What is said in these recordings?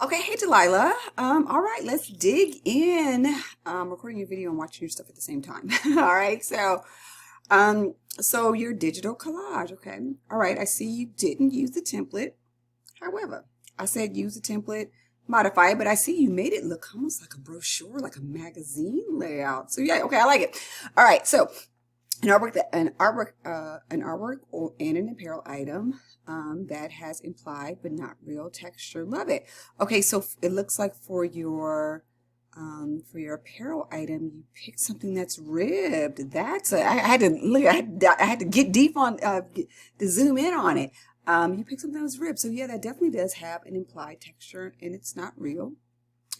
Okay, hey Delilah. All right, let's dig in. Recording your video and watching your stuff at the same time. All right, so your digital collage, okay. All right, I see you didn't use the template. However, I said use the template, modify it, but I see you made it look almost like a brochure, like a magazine layout. So yeah, okay, I like it. All right, so an artwork and an apparel item that has implied but not real texture. Love it. Okay, so it looks like for your apparel item, you picked something that's ribbed. I had to look. I had to get deep on to zoom in on it. You picked something that was ribbed, so yeah, that definitely does have an implied texture, and it's not real.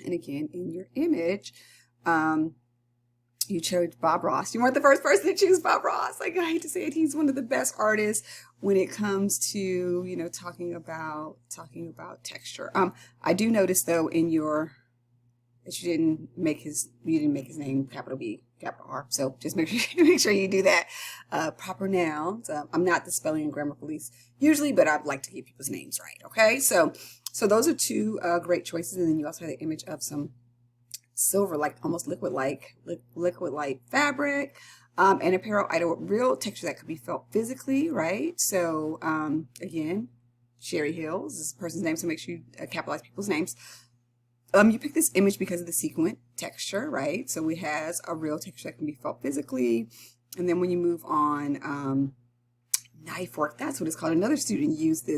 And again, in your image, you chose Bob Ross. You weren't the first person to choose Bob Ross. Like, I hate to say it, he's one of the best artists when it comes to, talking about texture. I do notice though that you didn't make his name capital B, capital R. So just make sure you do that. Proper nouns. I'm not the spelling and grammar police usually, but I'd like to get people's names right. Okay, so those are two great choices, and then you also have the image of some silver, like almost liquid-like fabric, and apparel item with real texture that could be felt physically, right? So again, Sherry Hills is this person's name, so make sure you capitalize people's names. You pick this image because of the sequin texture, right? So it has a real texture that can be felt physically. And then when you move on, knife work, that's what it's called. Another student used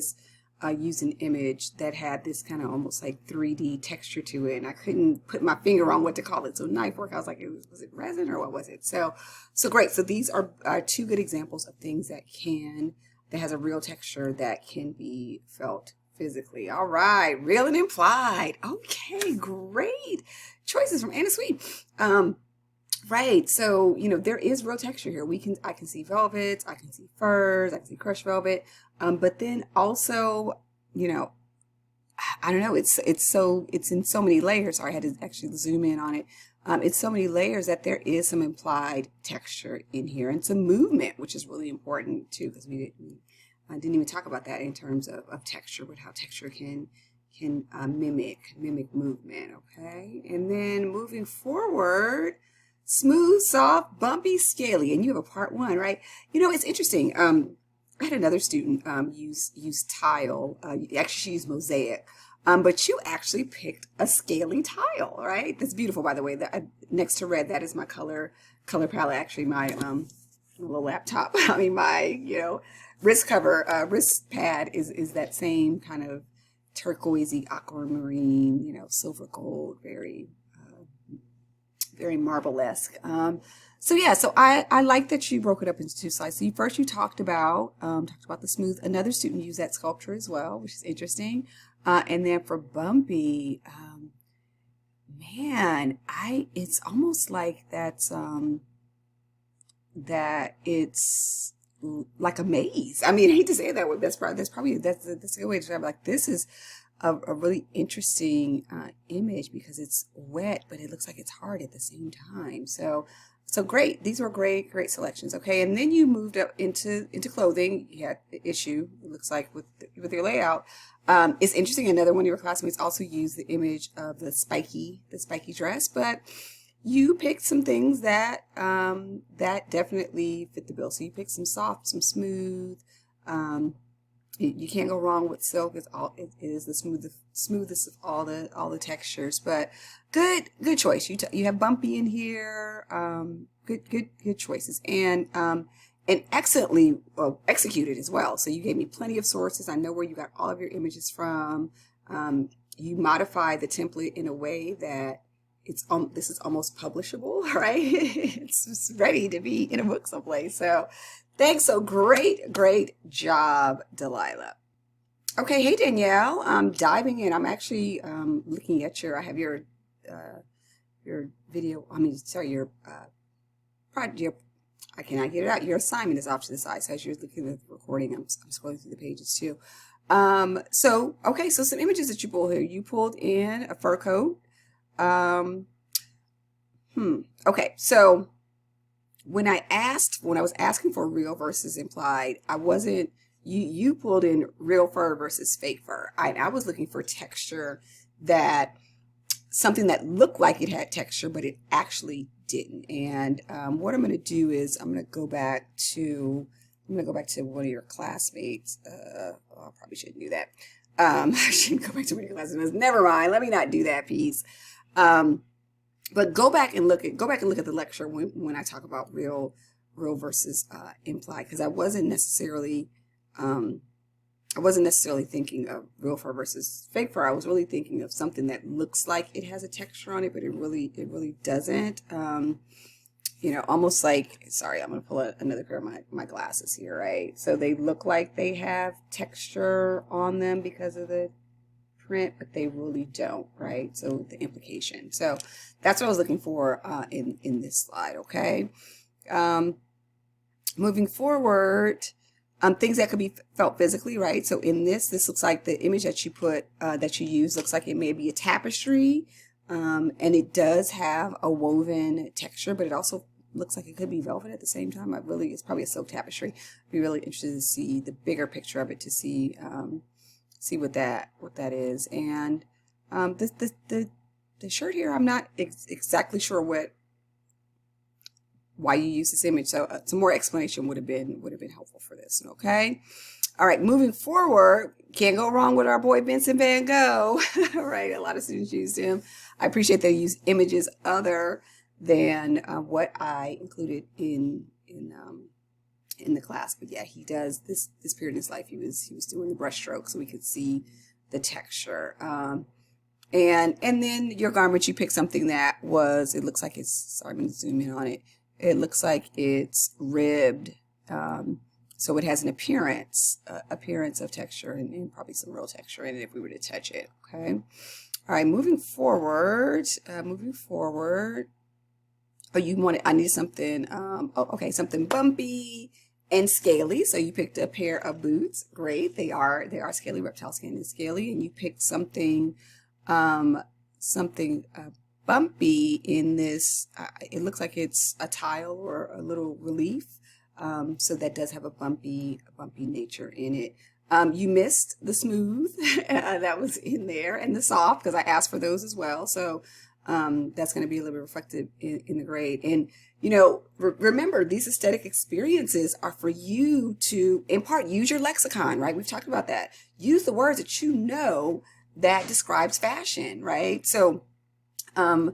an image that had this kind of almost like 3D texture to it, and I couldn't put my finger on what to call it. So knife work, I was like, was it resin or what was it? So great. So these are two good examples of things that has a real texture that can be felt physically. All right, real and implied. Okay, great choices from Anna Sweet. Right, so there is real texture here. I can see velvets, I can see furs, I can see crushed velvet, but then also, I don't know. It's in so many layers. Sorry, I had to actually zoom in on it. It's so many layers that there is some implied texture in here and some movement, which is really important too, because I didn't even talk about that in terms of texture, but how texture can mimic movement. Okay, and then moving forward. Smooth, soft, bumpy, scaly, and you have a part one, right? It's interesting. I had another student use tile. Actually, she used mosaic, but you actually picked a scaly tile, right? That's beautiful, by the way. Next to red, that is my color palette. Actually, my little laptop. I mean, my wrist pad is that same kind of turquoisey, aquamarine, silver gold, very marble-esque. So I like that you broke it up into two slides. So you talked about the smooth. Another student used that sculpture as well, which is interesting. And then for bumpy, man, it's almost like that's that it's like a maze. I mean, I hate to say it that way. That's a good way to describe it. Like, this is a really interesting image because it's wet, but it looks like it's hard at the same time. So great. These were great selections. Okay, and then you moved up into clothing. You had the issue. It looks like with your layout. It's interesting. Another one of your classmates also used the image of the spiky dress, but you picked some things that definitely fit the bill. So you picked some soft, some smooth. You can't go wrong with silk. It is the smoothest of all the textures. But good choice. You have bumpy in here. Good choices, and excellently executed as well. So you gave me plenty of sources. I know where you got all of your images from. You modified the template in a way that this is almost publishable, right? It's ready to be in a book someplace. So thanks. So great job, Delilah. Okay, hey Danielle. I'm diving in. I'm actually looking at I have your video. Your project. I cannot get it out. Your assignment is off to the side. So as you're looking at the recording, I'm scrolling through the pages too. So some images that you pulled here. You pulled in a fur coat. Okay, so when I was asking for real versus implied, you pulled in real fur versus fake fur. I was looking for texture that something that looked like it had texture, but it actually didn't. And what I'm going to do is I'm going to go back to one of your classmates. I probably shouldn't do that. I shouldn't go back to one of your classmates. Never mind. Let me not do that piece. But go back and look at the lecture when I talk about real versus implied, because I wasn't necessarily thinking of real fur versus fake fur. I was really thinking of something that looks like it has a texture on it, but it really doesn't. You know, almost like, sorry, I'm going to pull out another pair of my glasses here, right? So they look like they have texture on them because of the print, but they really don't, right? So the implication. So that's what I was looking for in this slide, okay? Moving forward, things that could be felt physically, right? So in this looks like the image that you put, that you use, looks like it may be a tapestry, and it does have a woven texture, but it also looks like it could be velvet at the same time. It's probably a silk tapestry. I'd be really interested to see the bigger picture of it, to see what that is. And the shirt here, I'm not exactly sure why you use this image. So some more explanation would have been helpful for this. Okay. All right. Moving forward, can't go wrong with our boy Vincent Van Gogh. All right. A lot of students used him. I appreciate they use images other than what I included in the class. But yeah, he does this period in his life. He was doing the brush stroke, so we could see the texture. And then your garment, you pick something that was, it looks like it's, sorry, I'm going to zoom in on it. It looks like it's ribbed, so it has an appearance of texture and probably some real texture in it if we were to touch it. Okay. All right. Moving forward. Oh, I need something. Okay, something bumpy and scaly. So you picked a pair of boots. Great. They are scaly, reptile skin and scaly, and you picked something bumpy in this. It looks like it's a tile or a little relief. So that does have a bumpy nature in it. You missed the smooth that was in there, and the soft, because I asked for those as well. So that's going to be a little bit reflective in the grade. And you know, remember, these aesthetic experiences are for you to, in part, use your lexicon, right? We've talked about that. Use the words that you know that describes fashion, right? So I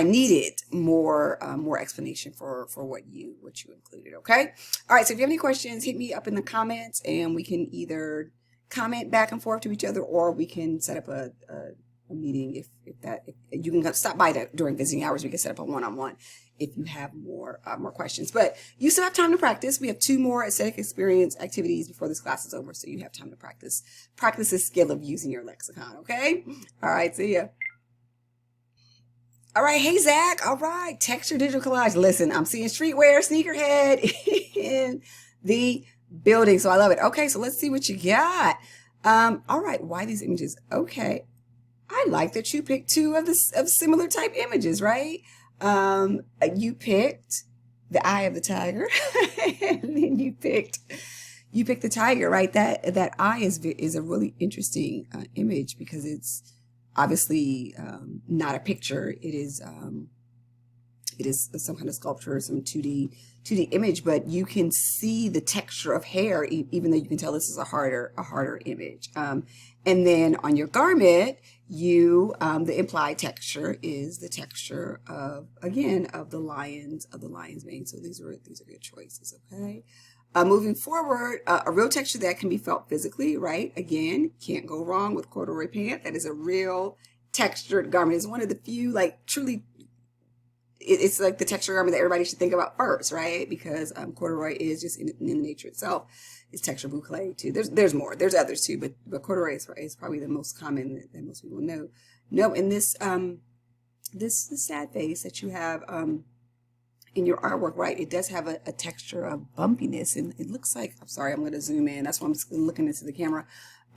needed more explanation for what you included. Okay. All right. So if you have any questions, hit me up in the comments, and we can either comment back and forth to each other, or we can set up a meeting if you can stop by during visiting hours. We can set up a one-on-one if you have more questions. But you still have time to practice. We have 2 more aesthetic experience activities before this class is over, so you have time to practice this skill of using your lexicon. Okay. All right. See ya. All right. Hey, Zach. All right. Texture digital collage. Listen, I'm seeing streetwear, sneakerhead in the building. So I love it. Okay. So let's see what you got. All right. Why these images? Okay. I like that you picked 2 of similar type images, right? You picked the eye of the tiger, and then you picked the tiger, right? That eye is a really interesting image, because it's obviously not a picture. It is some kind of sculpture, some 2D image, but you can see the texture of hair, even though you can tell this is a harder image. And then on your garment, the implied texture is the texture of the lion's mane. So these are good choices. Okay. Moving forward, a real texture that can be felt physically, right? Again, can't go wrong with corduroy pant. That is a real textured garment. It's one of the few, like, truly, it's like the texture garment that everybody should think about first, right? Because corduroy is just in the nature itself. It's texture boucle too. There's more. There's others too, but corduroy is probably the most common that most people know. No, and this sad face that you have in your artwork, right? It does have a texture of bumpiness, and it looks like, I'm sorry, I'm going to zoom in. That's why I'm just looking into the camera.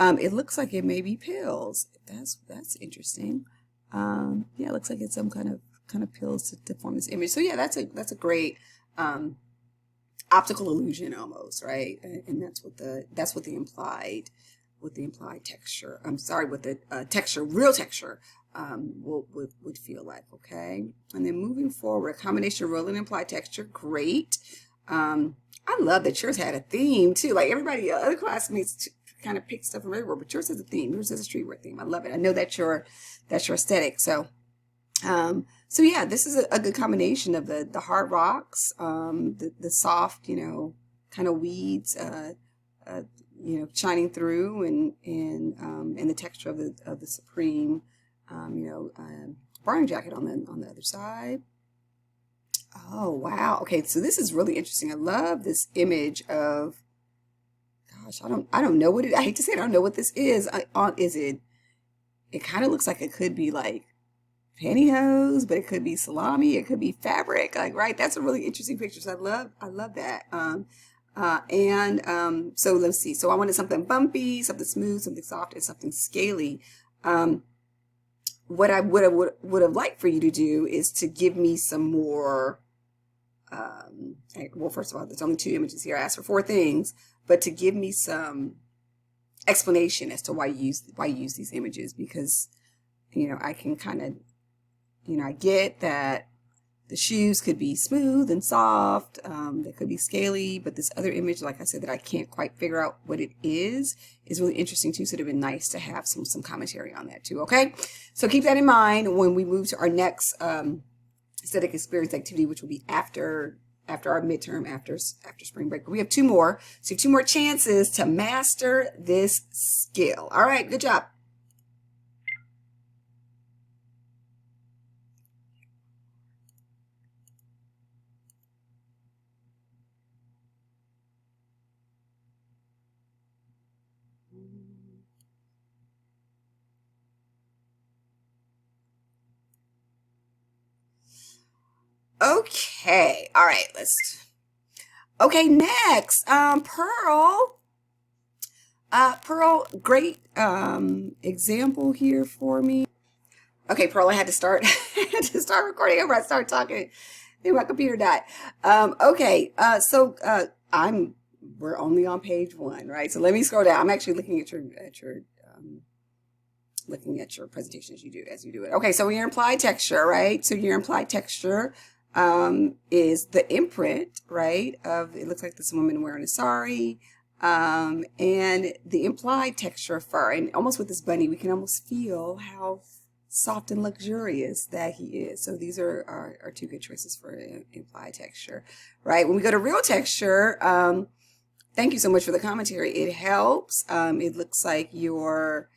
It looks like it may be pills. That's interesting. Yeah, it looks like it's some kind of pills to form this image. So yeah, that's a great optical illusion almost, right? And that's what the implied the implied texture. I'm sorry, with the texture, real texture, would feel like. Okay, and then moving forward, a combination of real and implied texture. Great. I love that yours had a theme too. Like everybody, other classmates kind of pick stuff from everywhere, but yours has a theme. Yours has a streetwear theme. I love it. I know that's your aesthetic. So, so yeah, this is a good combination of the hard rocks, the soft, kind of weeds, shining through, and the texture of the Supreme, barn jacket on the other side. Oh wow. Okay, so this is really interesting. I love this image of, gosh, I don't know what it. I hate to say it, I don't know what this is. It kind of looks like it could be like pantyhose, but it could be salami, it could be fabric. Like, right? That's a really interesting picture. So I love that. So let's see. So I wanted something bumpy, something smooth, something soft, and something scaly. What I would have liked for you to do is to give me some more. Well, first of all, there's only 2 images here. I asked for 4 things, but to give me some explanation as to why you use these images, because I can kind of I get that the shoes could be smooth and soft, they could be scaly, but this other image, like I said, that I can't quite figure out what it is really interesting too. So it'd have been nice to have some commentary on that too. Okay, so keep that in mind when we move to our next aesthetic experience activity, which will be after our midterm, after spring break. But we have 2 more, so you have 2 more chances to master this skill. All right, good job. Okay, all right, okay, next, Pearl. Pearl, great example here for me. Okay, Pearl, I had to start recording over. I started talking, then my computer died. Okay, so we're only on page 1, right? So let me scroll down. I'm actually looking at your presentation as you do it. Okay, so your implied texture, right? So your implied texture is the imprint, right? It looks like this woman wearing a sari, and the implied texture of fur. And almost with this bunny, we can almost feel how soft and luxurious that he is. So these are 2 good choices for implied texture, right? When we go to real texture, thank you so much for the commentary. It helps. It looks like your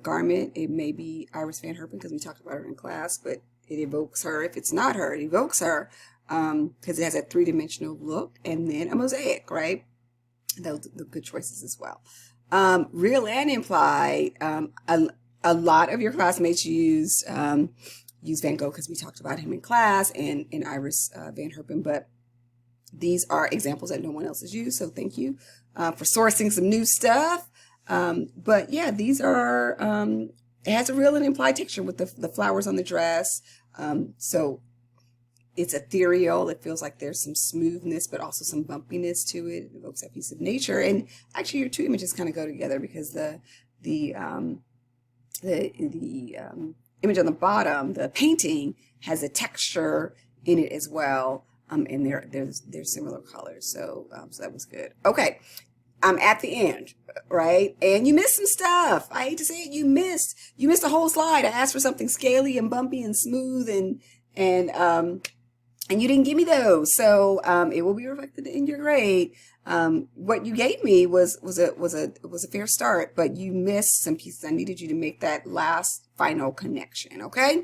garment, it may be Iris Van Herpen because we talked about her in class, but it evokes her. If it's not her, it evokes her, because it has a 3-dimensional look, and then a mosaic, right? Those are the good choices as well. Real and implied, a lot of your classmates use Van Gogh because we talked about him in class, and Iris Van Herpen, but these are examples that no one else has used, so thank you for sourcing some new stuff. But yeah, these are, it has a real and implied texture with the flowers on the dress. So it's ethereal. It feels like there's some smoothness, but also some bumpiness to it. It evokes that piece of nature. And actually your 2 images kind of go together because the image on the bottom, the painting, has a texture in it as well. And they're similar colors. So that was good. Okay. I'm at the end, right? And you missed some stuff. I hate to say it, you missed a whole slide. I asked for something scaly and bumpy and smooth, and you didn't give me those. So it will be reflected in your grade. What you gave me was a fair start, but you missed some pieces. I needed you to make that last final connection. Okay.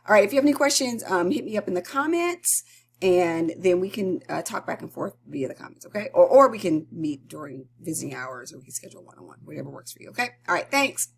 All right. If you have any questions, hit me up in the comments. And then we can talk back and forth via the comments, okay? Or we can meet during visiting hours, or we can schedule one-on-one, whatever works for you, okay? All right, thanks.